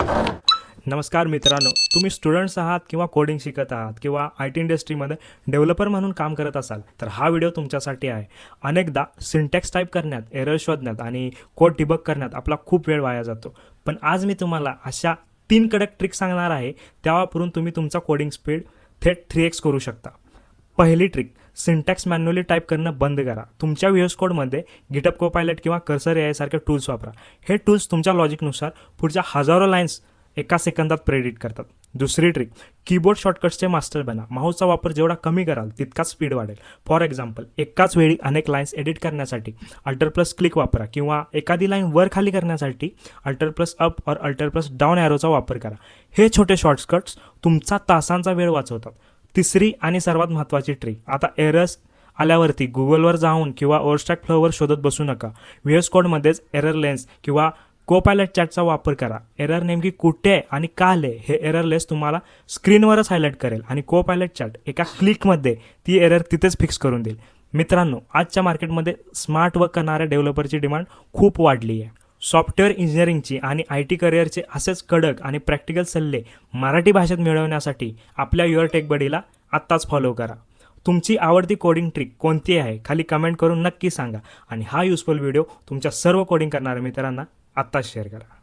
नमस्कार मित्रांनो, तुम्ही स्टुडंट्स आहात किंवा कोडिंग शिकत आहात किंवा आय टी इंडस्ट्रीमध्ये डेव्हलपर म्हणून काम करत असाल तर हा व्हिडिओ तुमच्यासाठी आहे. अनेकदा सिंटॅक्स टाईप करण्यात, एरर शोधण्यात आणि कोड डिबग करण्यात आपला खूप वेळ वाया जातो. पण आज मी तुम्हाला अशा 3 कडक ट्रिक सांगणार आहे, त्या वापरून तुम्ही तुमचा कोडिंग स्पीड थेट 3x करू शकता. पहिली ट्रिक, सिंटॅक्स मॅन्युअली टाईप करणं बंद करा. तुमच्या व्हीएस कोडमध्ये गिटहब कोपायलट किंवा कर्सर AI सारखे टूल्स वापरा. हे टूल्स तुमच्या लॉजिकनुसार पुढच्या हजारो लाईन्स एका सेकंदात प्रेडिक्ट करतात. दुसरी ट्रिक, कीबोर्ड शॉर्टकट्सचे मास्टर बना. माऊसचा वापर जेवढा कमी कराल तितकाच स्पीड वाढेल. फॉर एक्झाम्पल, एकाच वेळी अनेक लाईन्स एडिट करण्यासाठी Alt+क्लिक वापरा किंवा एखादी लाईन वर खाली करण्यासाठी Alt+अप और Alt+डाऊन ॲरोचा वापर करा. हे छोटे शॉर्टकट्स तुमचा तासांचा वेळ वाचवतात. तिसरी आणि सर्वात महत्त्वाची ट्रिक, आता एरर्स आल्यावरती गुगलवर जाऊन किंवा ओवरस्टॅक फ्लोवर शोधत बसू नका. व्हीएस कोडमध्येच एरर लेन्स किंवा कोपायलट चॅटचा वापर करा. एरर नेमकी कुठे आणि का आले हे एरर लेस तुम्हाला स्क्रीनवरच हायलाईट करेल आणि कोपायलट चॅट एका क्लिकमध्ये ती एरर तिथेच फिक्स करून देईल. मित्रांनो, आजच्या मार्केटमध्ये स्मार्ट वर्क करणाऱ्या डेव्हलपरची डिमांड खूप वाढली आहे. सॉफ्टवेअर इंजिनिअरिंगची आणि IT करिअरचे असेच कडक आणि प्रॅक्टिकल सल्ले मराठी भाषेत मिळवण्यासाठी आपल्या युअर टेक बडीला आत्ताच फॉलो करा. तुमची आवडती कोडिंग ट्रिक कोणती आहे खाली कमेंट करून नक्की सांगा आणि हा युजफुल व्हिडिओ तुमच्या सर्व कोडिंग करणाऱ्या मित्रांना आत्ताच शेअर करा.